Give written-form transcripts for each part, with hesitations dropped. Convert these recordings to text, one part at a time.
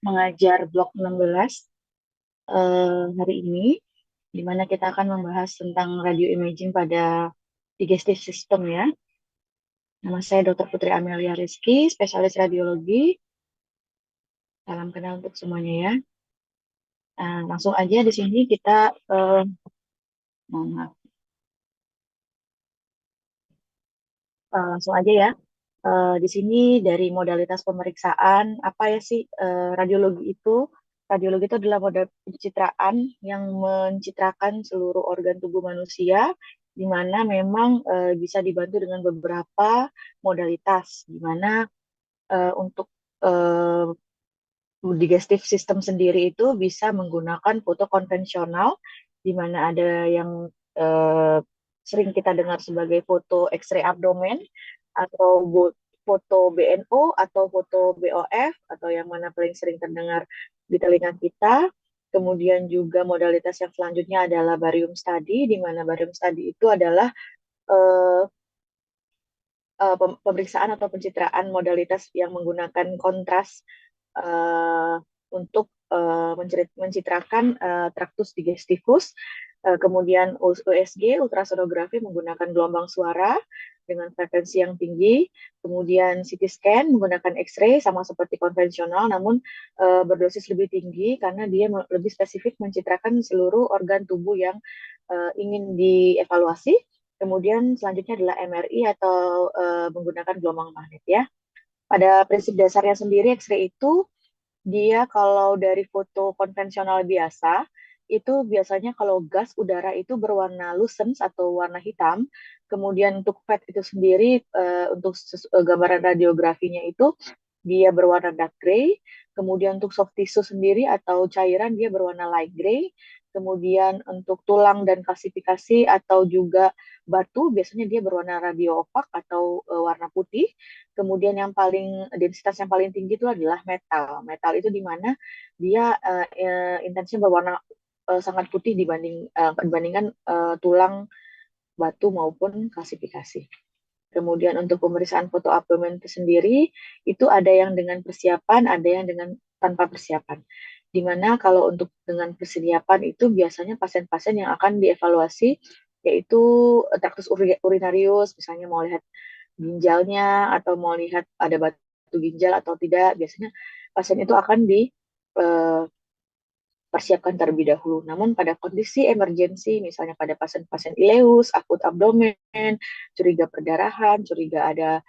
mengajar blok 16 hari ini, di mana kita akan membahas tentang radio imaging pada digestive system ya. Nama saya Dr. Putri Amelia Rizky, spesialis radiologi. Salam kenal untuk semuanya ya. Langsung aja di sini kita, mohon maaf, langsung aja ya. Di sini dari modalitas pemeriksaan, apa ya sih radiologi itu? Radiologi itu adalah model pencitraan yang mencitrakan seluruh organ tubuh manusia, di mana memang bisa dibantu dengan beberapa modalitas, di mana untuk eh, digestive system sendiri itu bisa menggunakan foto konvensional, di mana ada yang eh, sering kita dengar sebagai foto X-ray abdomen, atau foto BNO, atau foto BOF, atau yang mana paling sering terdengar di telinga kita. Kemudian juga modalitas yang selanjutnya adalah barium study, di mana barium study itu adalah eh, pemeriksaan atau pencitraan modalitas yang menggunakan kontras eh, untuk mencitrakan traktus digestivus. Kemudian USG, ultrasonografi menggunakan gelombang suara dengan frekuensi yang tinggi. Kemudian CT scan menggunakan X-ray sama seperti konvensional, namun berdosis lebih tinggi karena dia lebih spesifik mencitrakan seluruh organ tubuh yang ingin dievaluasi. Kemudian selanjutnya adalah MRI atau menggunakan gelombang magnet ya. Pada prinsip dasarnya sendiri X-ray itu dia kalau dari foto konvensional biasa itu biasanya kalau gas udara itu berwarna lucens atau warna hitam. Kemudian untuk PET itu sendiri untuk gambaran radiografinya itu dia berwarna dark gray. Kemudian untuk soft tissue sendiri atau cairan dia berwarna light gray. Kemudian untuk tulang dan klasifikasi atau juga batu biasanya dia berwarna radio opak atau warna putih. Kemudian yang paling densitas yang paling tinggi itu adalah metal. Metal itu di mana dia intensinya berwarna sangat putih dibandingkan tulang, batu maupun klasifikasi. Kemudian untuk pemeriksaan foto abdomen itu sendiri, itu ada yang dengan persiapan, ada yang dengan tanpa persiapan. Di mana kalau untuk dengan persiapan itu biasanya pasien-pasien yang akan dievaluasi yaitu traktus urinarius, misalnya mau lihat ginjalnya atau mau lihat ada batu ginjal atau tidak, biasanya pasien itu akan dipersiapkan terlebih dahulu. Namun pada kondisi emergensi, misalnya pada pasien-pasien ileus, akut abdomen, curiga perdarahan, curiga ada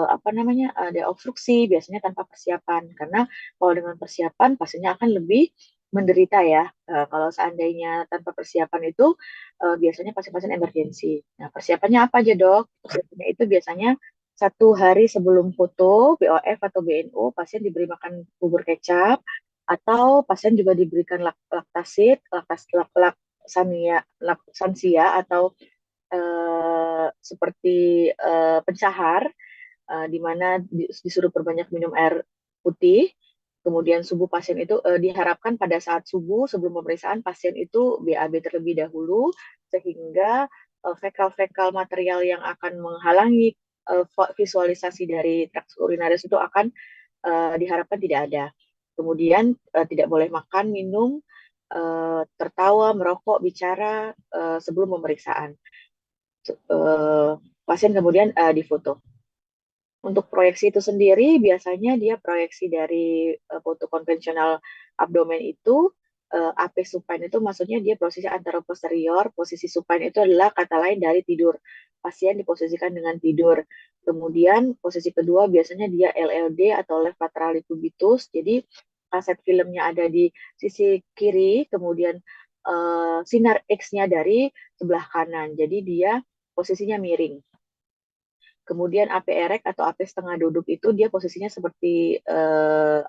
apa namanya ada obstruksi, biasanya tanpa persiapan. Karena kalau dengan persiapan pasiennya akan lebih menderita ya. Kalau seandainya tanpa persiapan itu biasanya pasien-pasien emergensi. Nah, persiapannya apa aja dok? Persiapannya itu biasanya 1 hari sebelum foto BOF atau BNO, pasien diberi makan bubur kecap, atau pasien juga diberikan laktasid, laksansia atau seperti pencahar, di mana disuruh perbanyak minum air putih. Kemudian subuh pasien itu diharapkan pada saat subuh sebelum pemeriksaan pasien itu BAB terlebih dahulu, sehingga fekal-fekal material yang akan menghalangi visualisasi dari traktus urinaris itu akan diharapkan tidak ada. Kemudian tidak boleh makan, minum, tertawa, merokok, bicara sebelum pemeriksaan. Pasien kemudian difoto. Untuk proyeksi itu sendiri, biasanya dia proyeksi dari foto konvensional abdomen itu, AP supine itu maksudnya dia posisi anteroposterior, posisi supine itu adalah kata lain dari tidur. Pasien diposisikan dengan tidur. Kemudian posisi kedua biasanya dia LLD atau left lateral cubitus, jadi kaset filmnya ada di sisi kiri, kemudian sinar X-nya dari sebelah kanan, jadi dia posisinya miring. Kemudian AP erek atau AP setengah duduk itu dia posisinya seperti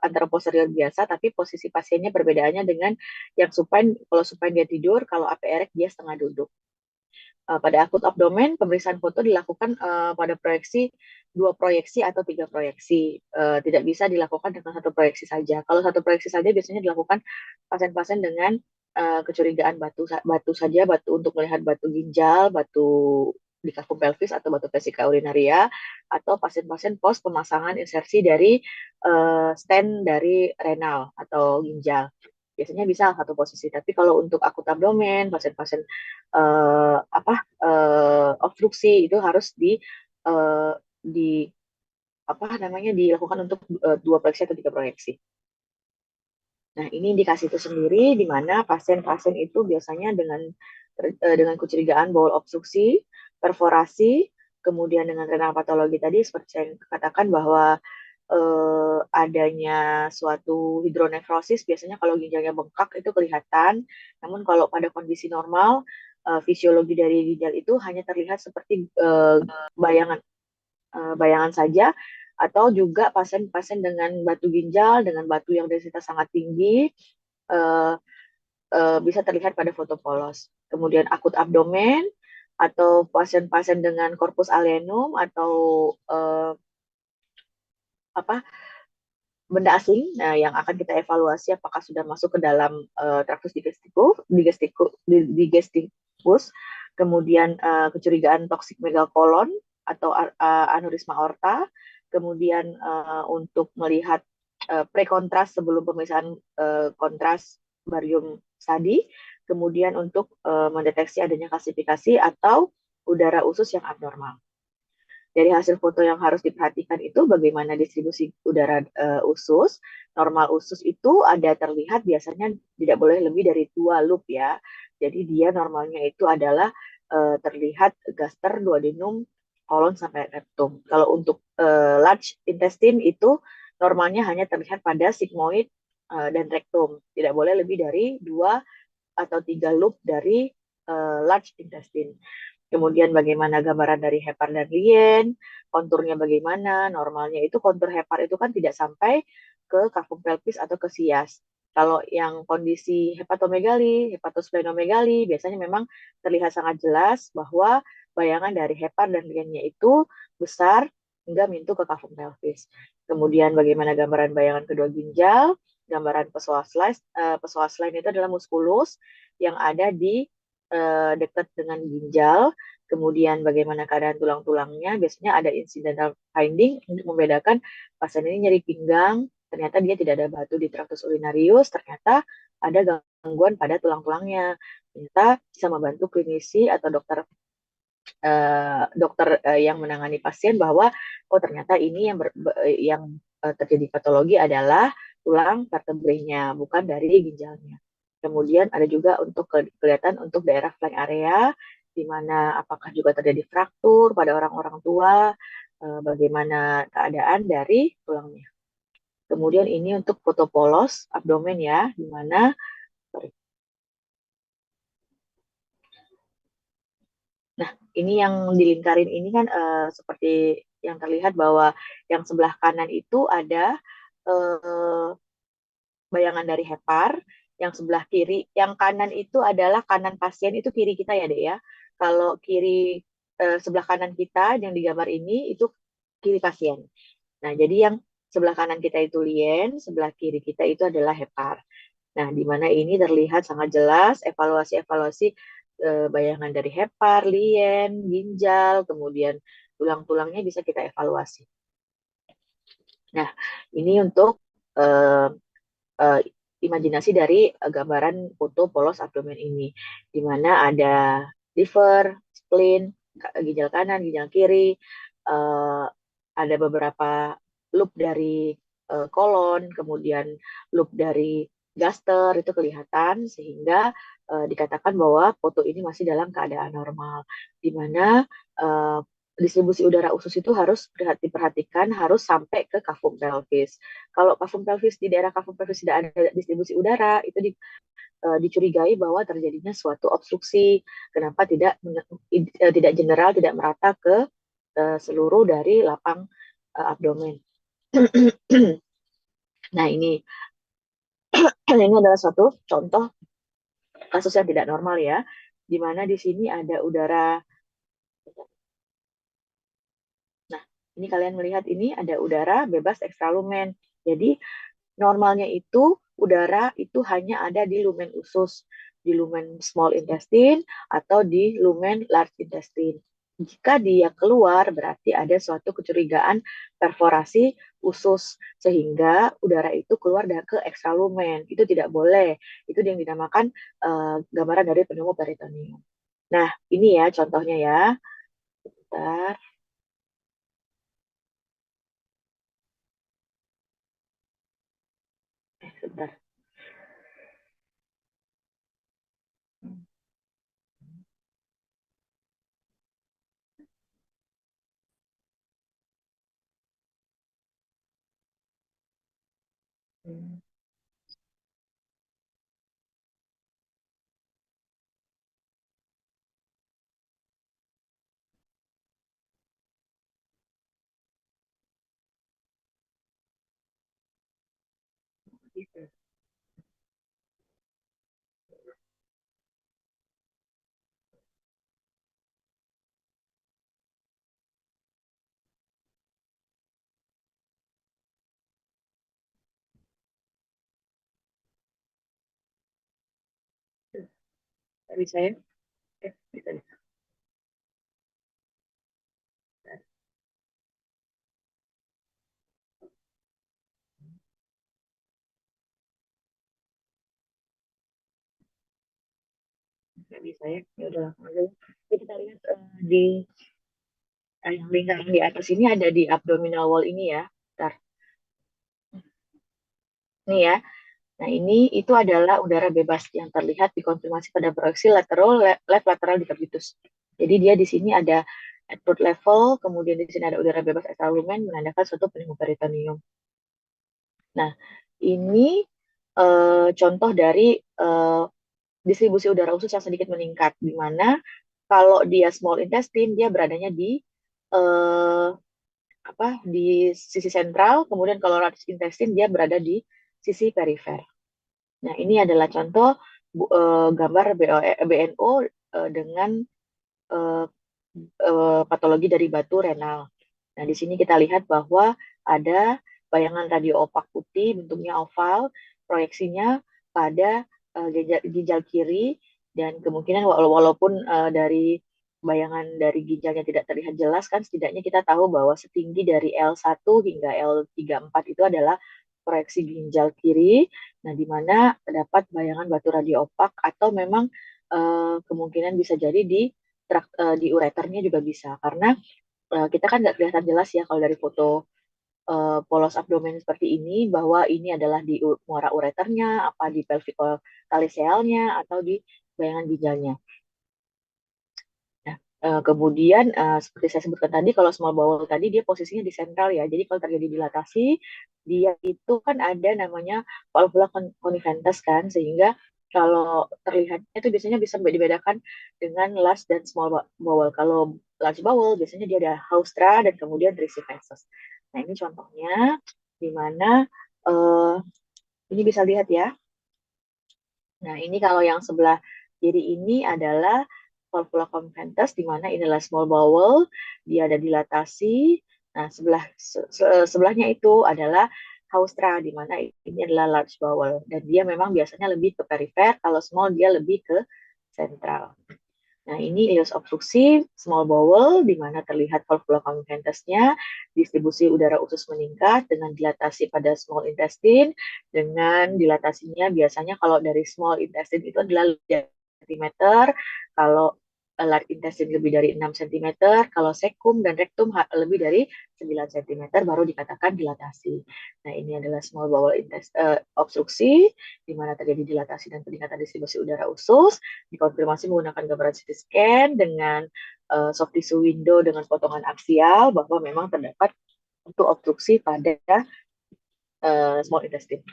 antara posterior biasa, tapi posisi pasiennya perbedaannya dengan yang supine. Kalau supine dia tidur, kalau AP erek dia setengah duduk. Pada akut abdomen, pemeriksaan foto dilakukan pada proyeksi 2 proyeksi atau 3 proyeksi. Tidak bisa dilakukan dengan 1 proyeksi saja. Kalau 1 proyeksi saja biasanya dilakukan pasien-pasien dengan kecurigaan batu saja, batu untuk melihat batu ginjal, batu di kafum pelvis atau batu vesika urinaria, atau pasien-pasien pos pemasangan insersi dari stent dari renal atau ginjal. Biasanya bisa satu posisi. Tapi kalau untuk akut abdomen, pasien-pasien obstruksi itu harus di apa namanya dilakukan untuk dua proyeksi atau tiga proyeksi. Nah, ini indikasi itu sendiri di mana pasien-pasien itu biasanya dengan kecurigaan bawel obstruksi, perforasi, kemudian dengan renal patologi tadi seperti saya katakan bahwa adanya suatu hidronefrosis, biasanya kalau ginjalnya bengkak itu kelihatan. Namun kalau pada kondisi normal, fisiologi dari ginjal itu hanya terlihat seperti bayangan bayangan saja, atau juga pasien-pasien dengan batu ginjal, dengan batu yang densitas sangat tinggi, uh, bisa terlihat pada foto polos. Kemudian akut abdomen, atau pasien-pasien dengan corpus alienum, atau apa benda asing, nah, yang akan kita evaluasi apakah sudah masuk ke dalam traktus digesticus, kemudian kecurigaan toksik megakolon atau aneurisma aorta, kemudian untuk melihat prekontras sebelum pemeriksaan kontras barium tadi, kemudian untuk mendeteksi adanya kalsifikasi atau udara usus yang abnormal. Dari hasil foto yang harus diperhatikan itu bagaimana distribusi udara usus. Normal usus itu ada terlihat biasanya tidak boleh lebih dari 2 loop ya. Jadi dia normalnya itu adalah terlihat gaster, duodenum, kolon sampai rektum. Kalau untuk large intestine itu normalnya hanya terlihat pada sigmoid dan rektum. Tidak boleh lebih dari 2 atau 3 loop dari large intestine. Kemudian bagaimana gambaran dari hepar dan lien, konturnya bagaimana, normalnya itu kontur hepar itu kan tidak sampai ke kafum pelvis atau ke sias. Kalau yang kondisi hepatomegali, hepatosplenomegali, biasanya memang terlihat sangat jelas bahwa bayangan dari hepar dan liennya itu besar hingga mintu ke kafum pelvis. Kemudian bagaimana gambaran bayangan kedua ginjal, gambaran psoas line itu adalah muskulus yang ada di dekat dengan ginjal. Kemudian bagaimana keadaan tulang-tulangnya, biasanya ada incidental finding untuk membedakan pasien ini nyeri pinggang, ternyata dia tidak ada batu di traktus urinarius, ternyata ada gangguan pada tulang-tulangnya. Ternyata bisa membantu klinisi atau dokter yang menangani pasien bahwa oh ternyata ini yang terjadi patologi adalah tulang vertebrenya, bukan dari ginjalnya. Kemudian ada juga untuk kelihatan untuk daerah flank area, di mana apakah juga terjadi fraktur pada orang-orang tua, bagaimana keadaan dari tulangnya. Kemudian ini untuk foto polos abdomen ya, di mana nah, ini yang dilingkarin ini kan seperti yang terlihat bahwa yang sebelah kanan itu ada bayangan dari hepar, yang sebelah kiri, yang kanan itu adalah kanan pasien, itu kiri kita ya, Dek ya. Kalau kiri sebelah kanan kita yang digambar ini itu kiri pasien. Nah, jadi yang sebelah kanan kita itu lien, sebelah kiri kita itu adalah hepar. Nah, di mana ini terlihat sangat jelas evaluasi-evaluasi bayangan dari hepar, lien, ginjal, kemudian tulang-tulangnya bisa kita evaluasi. Nah, ini untuk uh, uh, imajinasi dari gambaran foto polos abdomen ini, di mana ada liver, spleen, ginjal kanan, ginjal kiri, uh, ada beberapa loop dari kolon, kemudian loop dari gaster itu kelihatan sehingga dikatakan bahwa foto ini masih dalam keadaan normal, di mana distribusi udara usus itu harus diperhatikan harus sampai ke kafum pelvis. Kalau kafum pelvis di daerah kafum pelvis tidak ada distribusi udara, itu dicurigai bahwa terjadinya suatu obstruksi. Kenapa tidak general, tidak merata ke seluruh dari lapang abdomen. Nah, ini adalah suatu contoh kasus yang tidak normal ya, di mana di sini ada udara. Nah, ini kalian melihat ini ada udara bebas ekstralumen. Jadi normalnya itu udara itu hanya ada di lumen usus, di lumen small intestine atau di lumen large intestine. Jika dia keluar, berarti ada suatu kecurigaan perforasi usus, sehingga udara itu keluar ke ekstralumen. Itu tidak boleh. Itu yang dinamakan gambaran dari pneumoperitoneum. Nah, ini ya contohnya ya. Bentar, sebentar. Hmm, gitu. Nggak bisa ya? Bisa, bisa. Nggak bisa ya? Ya udah, langsung aja. Jadi kita lihat di yang lingkaran di atas ini ada di abdominal wall ini ya. Bentar. Nih ya. Nah, ini itu adalah udara bebas yang terlihat dikonfirmasi pada proyeksi lateral left lateral decubitus. Jadi dia di sini ada output level, kemudian di sini ada udara bebas ekstralumen menandakan suatu pneumoperitoneum. Nah, ini contoh dari distribusi udara usus yang sedikit meningkat, di mana kalau dia small intestine dia beradanya di eh, di sisi sentral, kemudian kalau large intestine dia berada di sisi perifer. Nah, ini adalah contoh gambar BNO dengan eh, patologi dari batu renal. Nah, di sini kita lihat bahwa ada bayangan radio opak putih, bentuknya oval, proyeksinya pada ginjal kiri, dan kemungkinan walaupun dari bayangan dari ginjalnya tidak terlihat jelas, kan setidaknya kita tahu bahwa setinggi dari L1 hingga L34 itu adalah proyeksi ginjal kiri, nah di mana terdapat bayangan batu radio opak atau memang kemungkinan bisa jadi di ureternya juga bisa, karena kita kan nggak kelihatan jelas ya kalau dari foto polos abdomen seperti ini bahwa ini adalah di muara ureternya, apa di pelvic kalisealnya atau di bayangan ginjalnya. Nah, kemudian seperti saya sebutkan tadi, kalau small bowel tadi dia posisinya di sentral ya. Jadi kalau terjadi dilatasi, dia itu kan ada namanya valvula conniventus kan, sehingga kalau terlihatnya itu biasanya bisa dibedakan dengan large dan small bowel. Kalau large bowel biasanya dia ada haustra dan kemudian trisiphensus. Nah, ini contohnya di mana eh, ini bisa lihat ya. Nah, ini kalau yang sebelah kiri ini adalah valvula conventus, di mana ini adalah small bowel, dia ada dilatasi. Nah, sebelahnya itu adalah haustra, di mana ini adalah large bowel. Dan dia memang biasanya lebih ke perifer, kalau small dia lebih ke sentral. Nah, ini ileus obstruksi small bowel, di mana terlihat valvula conventusnya, distribusi udara usus meningkat dengan dilatasi pada small intestine, dengan dilatasinya biasanya kalau dari small intestine itu adalah cm, kalau large intestine lebih dari 6 cm, kalau sekum dan rektum lebih dari 9 cm baru dikatakan dilatasi. Nah, ini adalah small bowel obstruksi, di mana terjadi dilatasi dan peningkatan distribusi udara usus, dikonfirmasi menggunakan gambaran CT scan dengan soft tissue window dengan potongan aksial bahwa memang terdapat untuk obstruksi pada small intestine.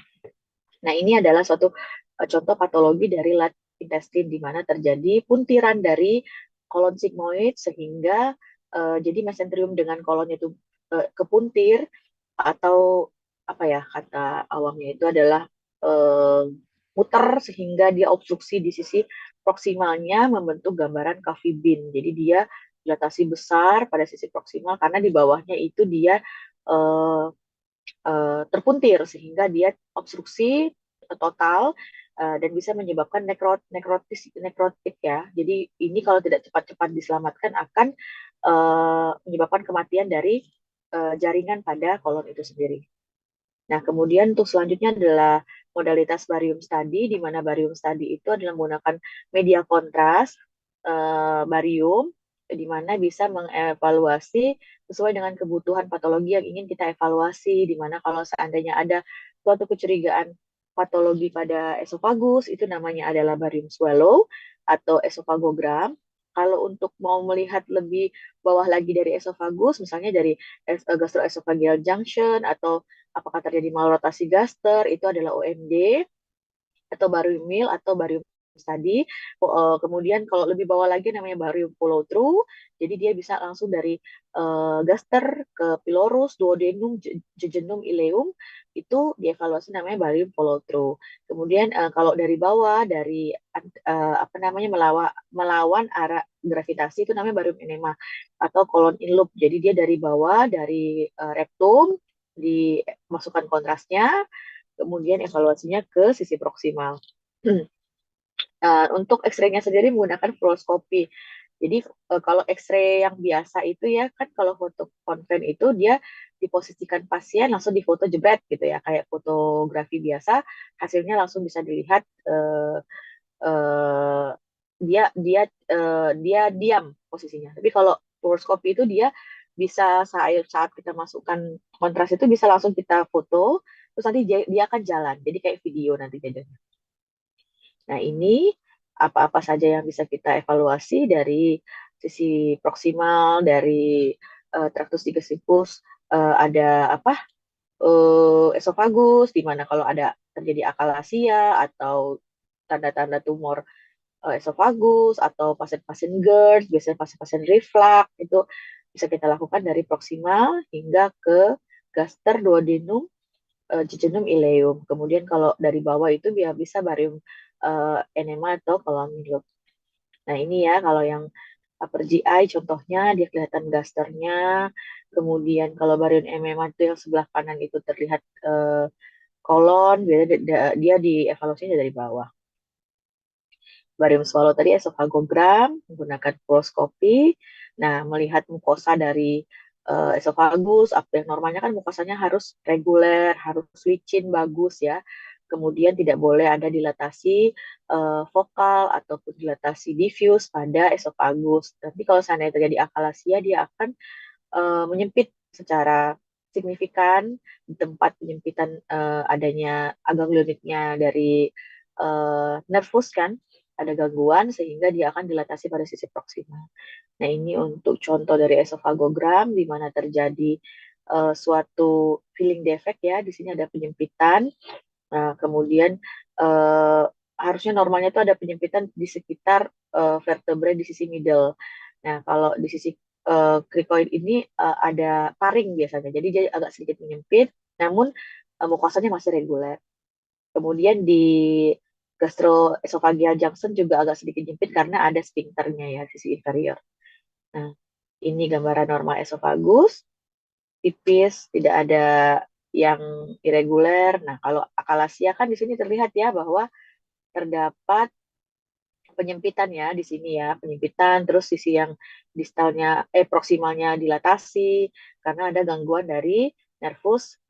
Nah, ini adalah suatu contoh patologi dari large intestine di mana terjadi puntiran dari kolon sigmoid sehingga jadi mesenterium dengan kolonnya itu kepuntir, atau apa ya kata awamnya itu adalah eh, muter sehingga dia obstruksi di sisi proksimalnya membentuk gambaran cavity bean. Jadi dia dilatasi besar pada sisi proksimal karena di bawahnya itu dia eh, terpuntir sehingga dia obstruksi total dan bisa menyebabkan nekrotik ya. Jadi ini kalau tidak cepat-cepat diselamatkan akan menyebabkan kematian dari jaringan pada kolon itu sendiri. Nah, kemudian untuk selanjutnya adalah modalitas barium study, di mana barium study itu adalah menggunakan media kontras barium, di mana bisa mengevaluasi sesuai dengan kebutuhan patologi yang ingin kita evaluasi, di mana kalau seandainya ada suatu kecurigaan patologi pada esofagus, itu namanya adalah barium swallow atau esofagogram. Kalau untuk mau melihat lebih bawah lagi dari esofagus, misalnya dari gastroesophageal junction atau apakah terjadi malrotasi gaster, itu adalah OMD atau barium meal atau barium tadi. Kemudian kalau lebih bawah lagi namanya barium follow through. Jadi dia bisa langsung dari gaster ke pylorus, duodenum, jejunum, ileum itu dievaluasi namanya barium follow through. Kemudian kalau dari bawah dari apa namanya melawan arah gravitasi itu namanya barium enema atau colon in loop. Jadi dia dari bawah dari rektum dimasukkan kontrasnya, kemudian evaluasinya ke sisi proksimal. Untuk X-ray-nya sendiri menggunakan fluoroskopi. Jadi kalau X-ray yang biasa itu ya kan kalau foto konven itu dia diposisikan pasien langsung difoto jebret gitu ya kayak fotografi biasa, hasilnya langsung bisa dilihat uh, dia diam posisinya. Tapi kalau fluoroskopi itu dia bisa saat kita masukkan kontras itu bisa langsung kita foto, terus nanti dia akan jalan. Jadi kayak video nanti jadinya. Nah, ini apa-apa saja yang bisa kita evaluasi dari sisi proksimal, dari traktus digestivus, ada apa? Esofagus, di mana kalau ada terjadi akalasia atau tanda-tanda tumor esofagus atau pasien-pasien GERD, biasanya pasien-pasien reflux, itu bisa kita lakukan dari proksimal hingga ke gaster, duodenum, jejunum, ileum. Kemudian kalau dari bawah itu bisa barium enema atau kolonium. Nah ini ya kalau yang upper GI contohnya dia kelihatan gasternya. Kemudian kalau barium enema itu yang sebelah kanan itu terlihat kolon, dia dievaluasinya dari bawah. Barium swallow tadi esofagogram menggunakan fluoroskopi. Nah, melihat mukosa dari esofagus, apa yang normalnya kan mukosanya harus reguler, harus licin, bagus ya. Kemudian tidak boleh ada dilatasi vokal ataupun dilatasi diffuse pada esofagus. Tapi kalau seandainya terjadi akalasia, dia akan menyempit secara signifikan di tempat penyempitan adanya aganglionitnya dari nervus kan ada gangguan sehingga dia akan dilatasi pada sisi proksimal. Nah, ini untuk contoh dari esofagogram di mana terjadi suatu filling defect ya, di sini ada penyempitan. Nah, kemudian harusnya normalnya itu ada penyempitan di sekitar vertebrae di sisi middle. Nah, kalau di sisi krikoid ini ada paring biasanya, jadi dia agak sedikit menyempit, namun mukosanya masih reguler. Kemudian di gastroesophageal junction juga agak sedikit nyempit karena ada sphincternya ya, sisi inferior. Nah, ini gambaran normal esofagus, tipis, tidak ada yang irreguler. Nah, kalau akalasia kan di sini terlihat ya bahwa terdapat penyempitan ya di sini ya, penyempitan terus sisi yang distalnya proksimalnya dilatasi karena ada gangguan dari nervus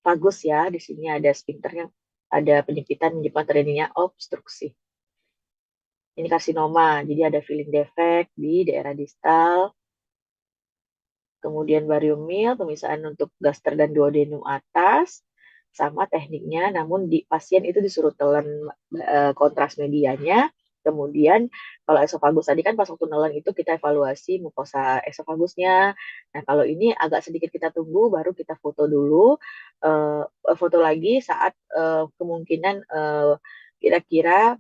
vagus ya. Di sini ada sphincternya, ada penyempitan menyebabkan terjadinya obstruksi. Ini karsinoma, jadi ada filling defect di daerah distal. Kemudian barium meal, pemisahan untuk gaster dan duodenum atas, sama tekniknya, namun di pasien itu disuruh telan kontras medianya. Kemudian kalau esofagus tadi kan pas waktu nelen itu kita evaluasi mukosa esofagusnya. Nah kalau ini agak sedikit kita tunggu, baru kita foto dulu, foto lagi saat kemungkinan kira-kira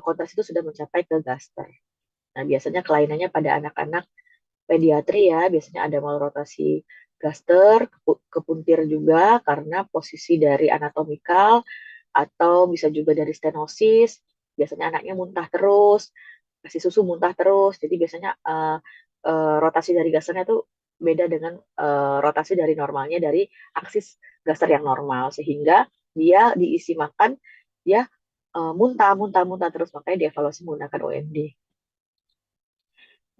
kontras itu sudah mencapai ke gaster. Nah biasanya kelainannya pada anak-anak pediatri ya, biasanya ada malrotasi gaster, kepuntir juga karena posisi dari anatomikal atau bisa juga dari stenosis. Biasanya anaknya muntah terus, kasih susu muntah terus. Jadi biasanya rotasi dari gasternya tuh beda dengan rotasi dari normalnya dari aksis gaster yang normal sehingga dia diisi makan dia muntah, muntah, muntah terus, makanya dievaluasi menggunakan OMD.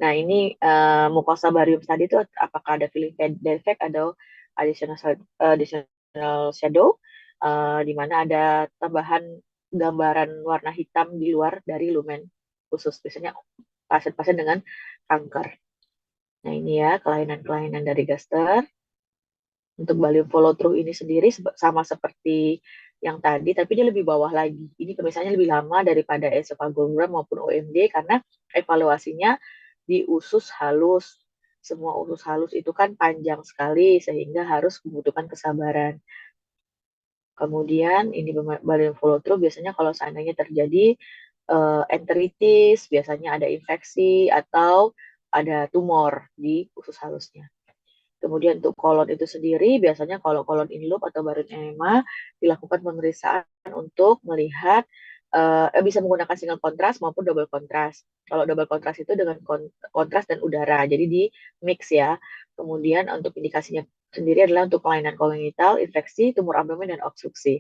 Nah, ini mukosa barium tadi itu apakah ada filling defect atau additional shadow, di mana ada tambahan gambaran warna hitam di luar dari lumen khusus, biasanya pasien-pasien dengan kanker. Nah, ini ya kelainan-kelainan dari Gaster. Untuk balium follow through ini sendiri sama seperti yang tadi, tapi dia lebih bawah lagi. Ini misalnya lebih lama daripada esophagogram maupun OMD karena evaluasinya di usus halus. Semua usus halus itu kan panjang sekali sehingga harus membutuhkan kesabaran. Kemudian ini balium follow through biasanya kalau seandainya terjadi enteritis, biasanya ada infeksi atau ada tumor di usus halusnya. Kemudian untuk kolon itu sendiri, biasanya kalau kolon in loop atau baru enema dilakukan pemeriksaan untuk melihat bisa menggunakan single kontras maupun double kontras. Kalau double kontras itu dengan kontras dan udara, jadi di mix ya. Kemudian untuk indikasinya sendiri adalah untuk kelainan kongenital, infeksi, tumor abdomen, dan obstruksi.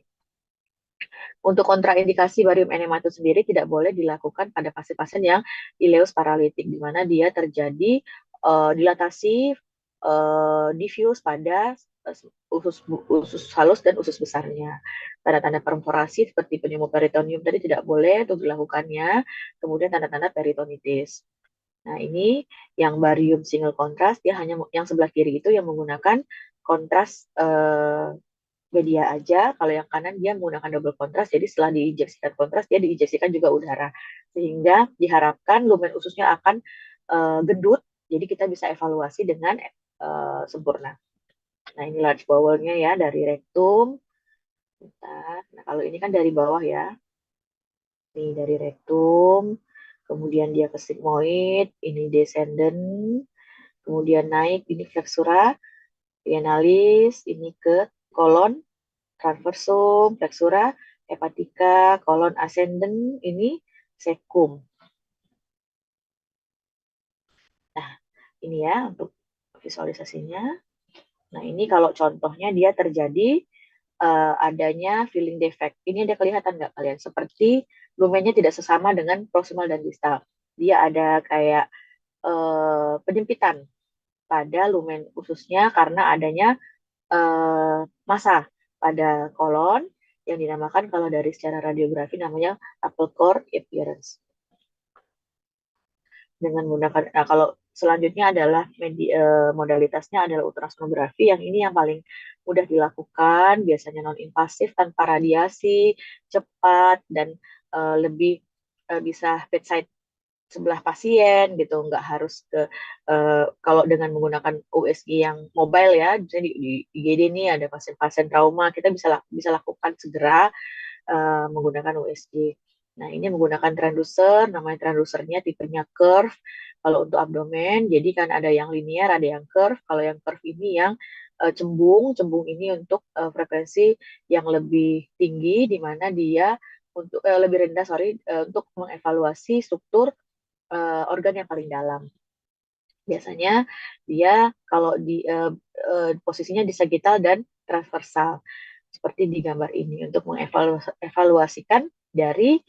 Untuk kontraindikasi barium enema itu sendiri tidak boleh dilakukan pada pasien-pasien yang ileus paralitik, di mana dia terjadi dilatasi diffuse pada usus halus dan usus besarnya. Tanda-tanda perforasi seperti pneumoperitoneum tadi tidak boleh untuk dilakukannya. Kemudian tanda-tanda peritonitis. Nah, ini yang barium single kontras, dia hanya yang sebelah kiri itu yang menggunakan kontras media aja. Kalau yang kanan dia menggunakan double kontras, jadi setelah diinjeksikan kontras, dia diinjeksikan juga udara. Sehingga diharapkan lumen ususnya akan gendut, jadi kita bisa evaluasi dengan sempurna. Nah, ini large bowel-nya ya, dari rektum. Bentar. Nah, kalau ini kan dari bawah ya. Nih, dari rektum, kemudian dia ke sigmoid, ini descendant, kemudian naik, ini flexura, pienalis, ini ke kolon, transversum, flexura, hepatika, kolon ascending, ini cecum. Nah, ini ya untuk visualisasinya. Nah, ini kalau contohnya dia terjadi adanya filling defect. Ini ada kelihatan nggak kalian? Seperti lumennya tidak sesama dengan proximal dan distal. Dia ada kayak penyempitan pada lumen khususnya karena adanya massa pada kolon yang dinamakan kalau dari secara radiografi namanya apple core appearance. Dengan menggunakan, nah kalau selanjutnya adalah modalitasnya adalah ultrasonografi, yang ini yang paling mudah dilakukan, biasanya non invasif tanpa radiasi, cepat dan lebih bisa bedside sebelah pasien gitu, nggak harus ke kalau dengan menggunakan USG yang mobile ya, misalnya di IGD ini ada pasien-pasien trauma, kita bisa lakukan segera menggunakan USG. Nah, ini menggunakan transducer, namanya transducernya tipenya curve. Kalau untuk abdomen, jadi kan ada yang linear, ada yang curve. Kalau yang curve ini yang cembung ini untuk frekuensi yang lebih tinggi, di mana dia untuk lebih rendah, sorry, untuk mengevaluasi struktur organ yang paling dalam. Biasanya dia kalau di posisinya di sagittal dan transversal seperti di gambar ini untuk mengevaluasikan dari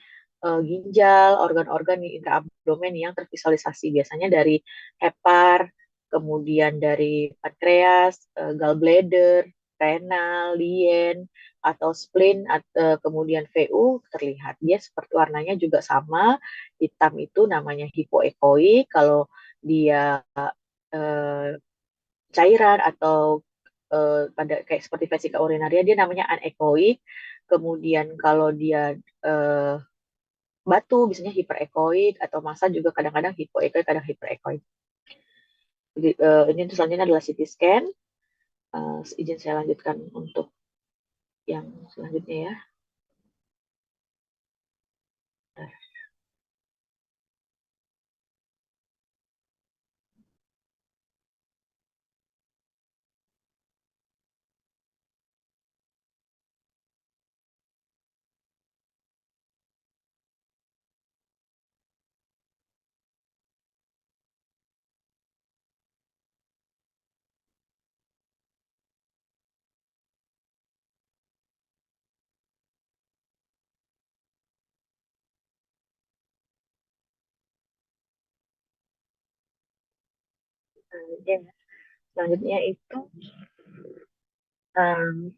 ginjal, organ-organ di intraabdomen yang tervisualisasi. Biasanya dari hepar, kemudian dari pankreas, gallbladder, renal, lien, atau spleen, kemudian VU terlihat. Dia seperti warnanya juga sama, hitam itu namanya hipoekoik. Kalau dia eh, cairan atau pada kayak seperti vesika urinaria dia namanya anekoik. Kemudian kalau dia eh, batu biasanya hiperekoik atau massa juga kadang-kadang hipoekoik, kadang hiperekoik. Jadi, ini selanjutnya adalah CT scan. Izin saya lanjutkan untuk yang selanjutnya ya. Selanjutnya itu um,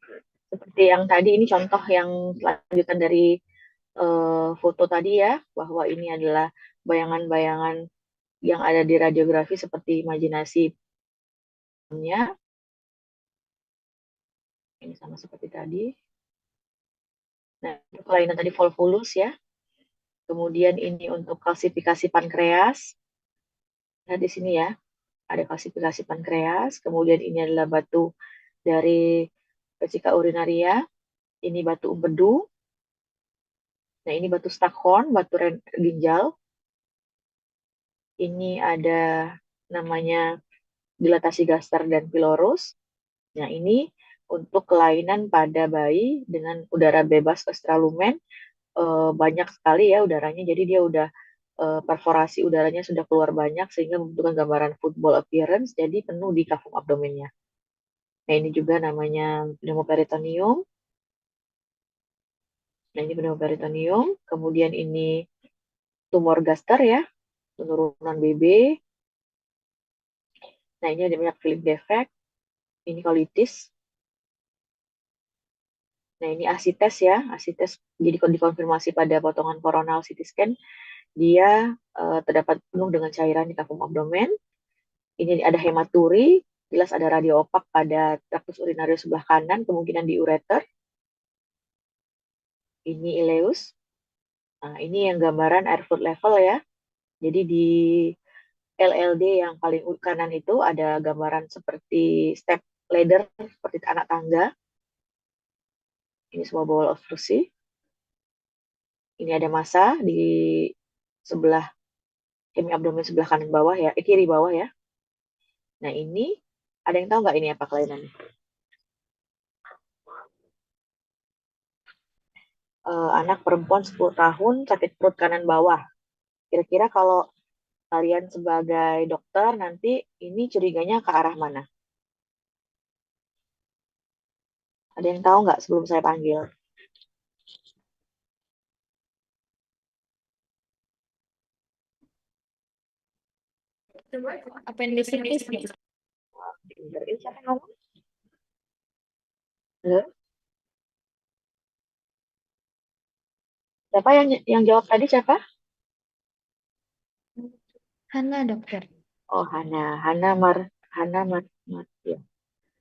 seperti yang tadi, ini contoh yang selanjutan dari foto tadi ya, bahwa ini adalah bayangan-bayangan yang ada di radiografi seperti imajinasinya. Ini sama seperti tadi. Nah, itu kelainan tadi volvulus ya. Kemudian ini untuk klasifikasi pankreas. Nah, di sini ya, ada klasifikasi pankreas. Kemudian ini adalah batu dari vesika urinaria. Ini batu empedu. Nah, ini batu Staghorn, batu ginjal. Ini ada namanya dilatasi gaster dan pylorus. Nah, ini untuk kelainan pada bayi dengan udara bebas extralumen, banyak sekali ya udaranya. Jadi dia udah perforasi udaranya sudah keluar banyak sehingga membutuhkan gambaran football appearance, jadi penuh di kafum abdomennya. Nah, ini juga namanya pneumoperitoneum. Nah, ini pneumoperitoneum. Kemudian ini tumor gaster ya, penurunan BB. Nah, ini ada banyak Philip defect. Ini colitis. Nah, ini asites ya. Asites jadi dikonfirmasi pada potongan koronal CT scan. Dia terdapat penuh dengan cairan di kafum abdomen. Ini ada hematuri, jelas ada radio opak pada traktus urinarius sebelah kanan, kemungkinan di ureter. Ini ileus. Nah, ini yang gambaran airflow level ya. Jadi di LLD yang paling kanan itu ada gambaran seperti step ladder, seperti anak tangga. Ini sebuah bawel obstruksi. Ini ada massa di sebelah hemi abdomen sebelah kanan bawah ya, kiri bawah ya. Nah, ini ada yang tahu nggak ini apa kelainannya? Anak perempuan 10 tahun sakit perut kanan bawah. Kira-kira kalau kalian sebagai dokter nanti ini curiganya ke arah mana? Ada yang tahu nggak sebelum saya panggil? Appendicitis. Ini siapa yang ngomong? Halo? Siapa yang jawab tadi siapa? Hana, dokter. Oh, Hana Mar, ya.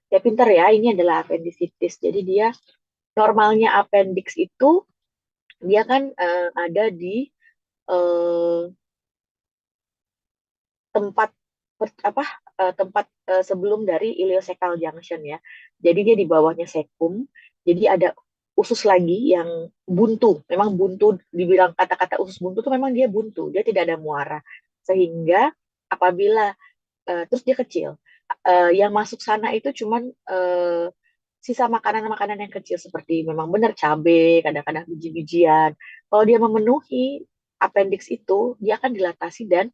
Ya pinter ya, ini adalah appendicitis. Jadi dia normalnya appendix itu dia kan ada di eh, tempat apa tempat sebelum dari ileocecal junction ya. Jadi dia di bawahnya sekum. Jadi ada usus lagi yang buntu. Memang buntu, dibilang kata-kata usus buntu tuh memang dia buntu. Dia tidak ada muara. Sehingga apabila terus dia kecil. Yang masuk sana itu cuman sisa makanan-makanan yang kecil seperti memang benar cabai, kadang-kadang biji-bijian. Kalau dia memenuhi appendix itu, dia akan dilatasi dan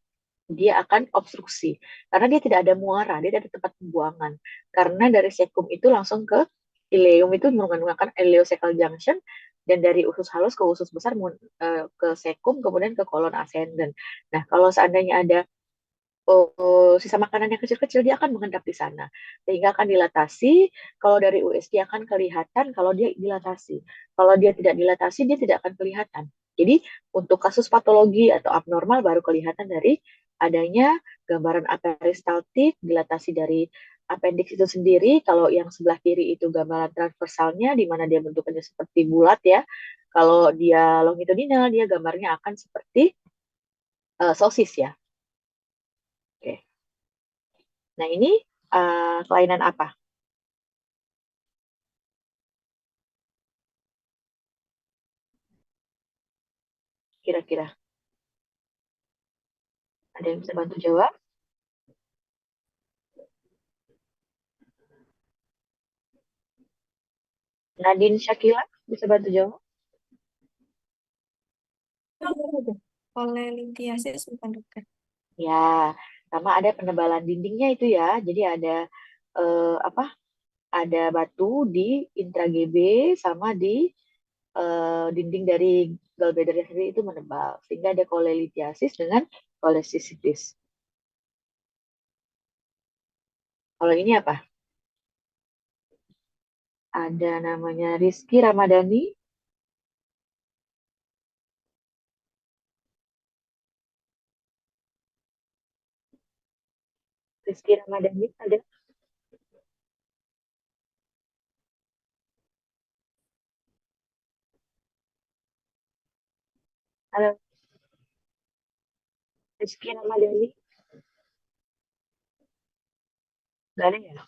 dia akan obstruksi karena dia tidak ada muara, dia tidak ada tempat pembuangan. Karena dari sekum itu langsung ke ileum itu menggunakan ileocecal junction dan dari usus halus ke usus besar ke sekum kemudian ke kolon ascendant. Nah, kalau seandainya ada sisa makanan yang kecil-kecil dia akan mengendap di sana sehingga akan dilatasi. Kalau dari USG akan kelihatan kalau dia dilatasi, kalau dia tidak dilatasi dia tidak akan kelihatan. Jadi untuk kasus patologi atau abnormal baru kelihatan dari adanya gambaran peristaltik, dilatasi dari appendix itu sendiri. Kalau yang sebelah kiri itu gambaran transversalnya di mana dia bentukannya seperti bulat ya. Kalau dia longitudinal dia gambarnya akan seperti sosis ya. Oke. Nah, ini kelainan apa kira-kira? Ada yang bisa bantu jawab? Nadine Shakila bisa bantu jawab? Polelithiasis bukan dokter. Ya, sama ada penebalan dindingnya itu ya. Jadi ada apa? Ada batu di intra GB sama di dinding dari gallbladder sendiri itu menebal sehingga ada kolelithiasis dengan kolesisitis. Kalau ini apa? Ada namanya Rizky Ramadhani. Rizky Ramadhani ada. Ada Rizky Ramadhani. Gak ada ya?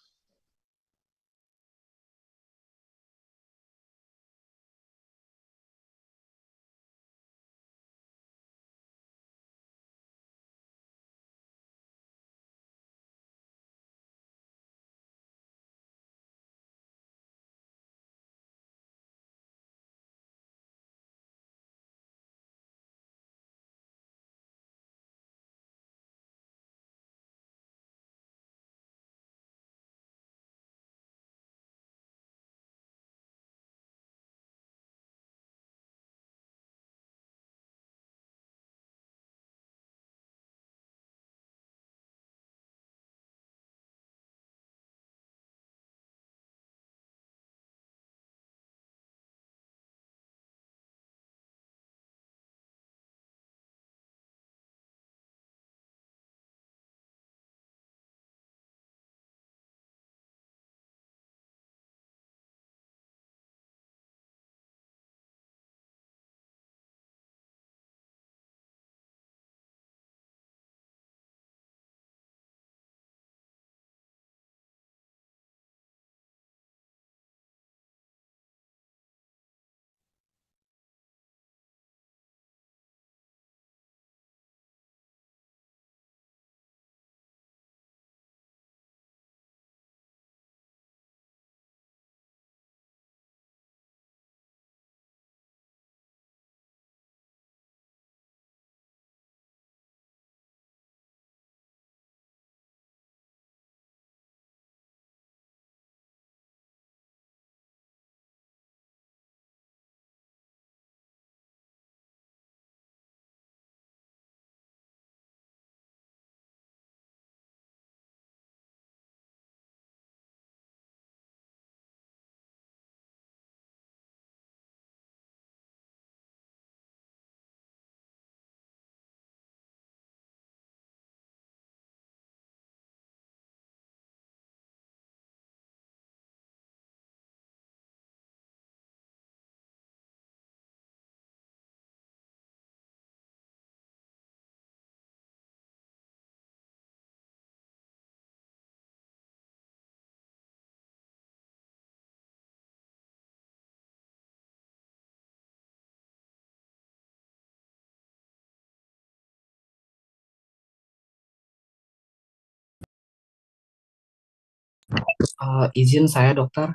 Izin saya dokter.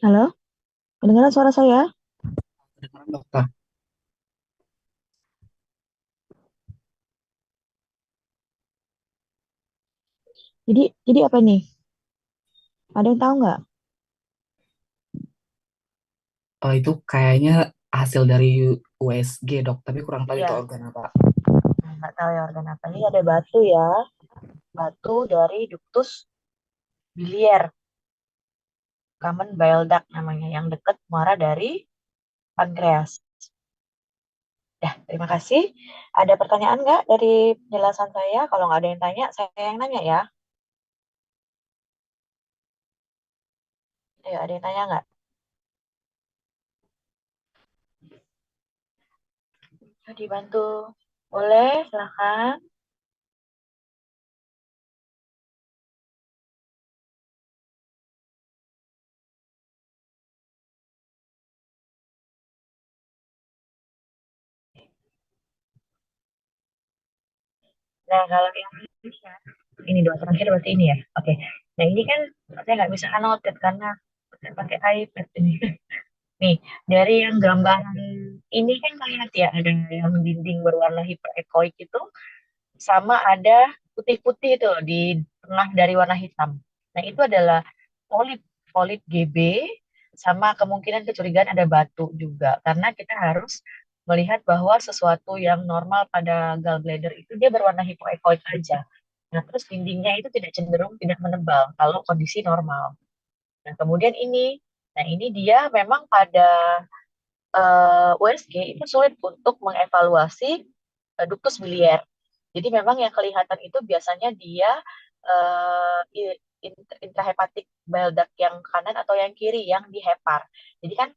Halo, kedengaran suara saya? Kedengaran dokter. Jadi apa nih? Ada yang tahu nggak? Itu kayaknya hasil dari USG dok, tapi kurang tahu itu Iya, organ apa. nggak tahu ya organ apa. Ini ada batu ya, batu dari ductus biliar, common bile duct namanya, yang dekat muara dari pankreas. Ya, terima kasih. Ada pertanyaan nggak dari penjelasan saya? Kalau nggak ada yang tanya, saya yang nanya ya. Ayo, ada yang tanya nggak? Ayo dibantu. Boleh, silahkan. Nah, kalau yang ini dua terakhir berarti ini ya. Oke. Nah, ini kan saya nggak bisa annotate karena saya pakai iPad ini. Nih, dari yang gambaran ini kan kalian lihat ya, ada yang dinding berwarna hiperekoik itu, sama ada putih-putih itu di tengah dari warna hitam. Nah, itu adalah polip, polip GB, sama kemungkinan kecurigaan ada batu juga. Karena kita harus melihat bahwa sesuatu yang normal pada gallbladder itu dia berwarna hipoekoik aja. Nah, terus dindingnya itu tidak cenderung tidak menebal kalau kondisi normal. Nah, kemudian nah ini dia memang pada USG itu sulit untuk mengevaluasi ductus biliar. Jadi memang yang kelihatan itu biasanya dia intrahepatic bile duct yang kanan atau yang kiri yang di hepar. Jadi kan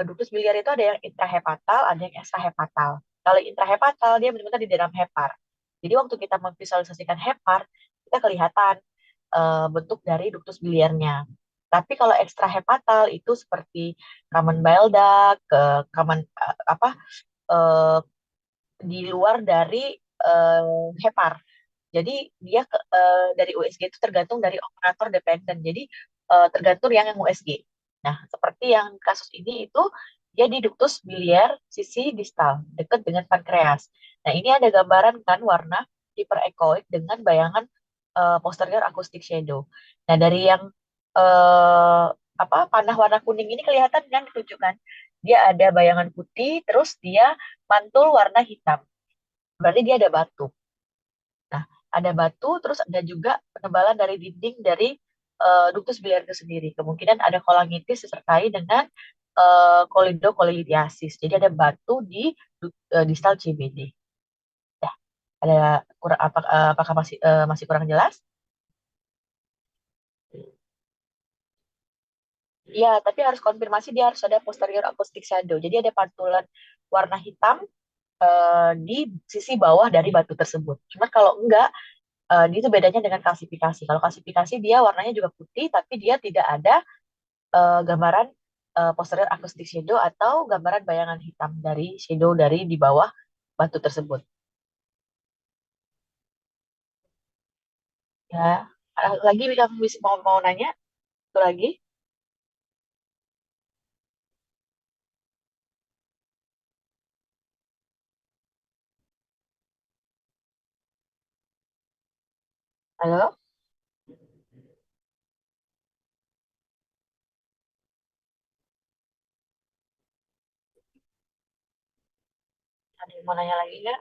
ductus biliar itu ada yang intrahepatal, ada yang ekstrahepatal. Kalau intrahepatal dia benar-benar di dalam hepar. Jadi waktu kita memvisualisasikan hepar, kita kelihatan bentuk dari ductus biliarnya. Tapi kalau ekstrahepatal itu seperti common bile duct, ke common apa eh, di luar dari hepar. Jadi dia dari USG itu tergantung dari operator dependen. Jadi tergantung yang USG. Nah, seperti yang kasus ini itu dia di ductus biliar sisi distal dekat dengan pankreas. Nah, ini ada gambaran kan warna hyperechoic dengan bayangan posterior acoustic shadow. Nah, dari yang panah warna kuning ini kelihatan kan ditunjukkan dia ada bayangan putih terus dia mantul warna hitam. Berarti dia ada batu. Nah, ada batu, terus ada juga penebalan dari dinding dari ductus biliar itu sendiri. Kemungkinan ada kolangitis disertai dengan kolidokolitiasis. Jadi ada batu di distal CBD. Ya, ada apakah masih kurang jelas? Iya, tapi harus konfirmasi dia harus ada posterior acoustic shadow. Jadi ada pantulan warna hitam di sisi bawah dari batu tersebut. Cuma kalau enggak, itu bedanya dengan kalsifikasi. Kalau kalsifikasi dia warnanya juga putih, tapi dia tidak ada gambaran posterior acoustic shadow atau gambaran bayangan hitam dari shadow dari di bawah batu tersebut. Ya, lagi kamu bisa mau nanya? Itu lagi? Halo? Ada yang mau nanya lagi nggak?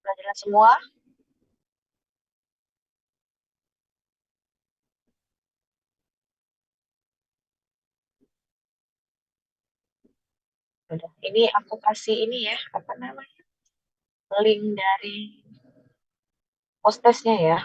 Sudah jelas semua? Udah. Ini aku kasih ini ya, apa namanya? Link dari postesnya ya.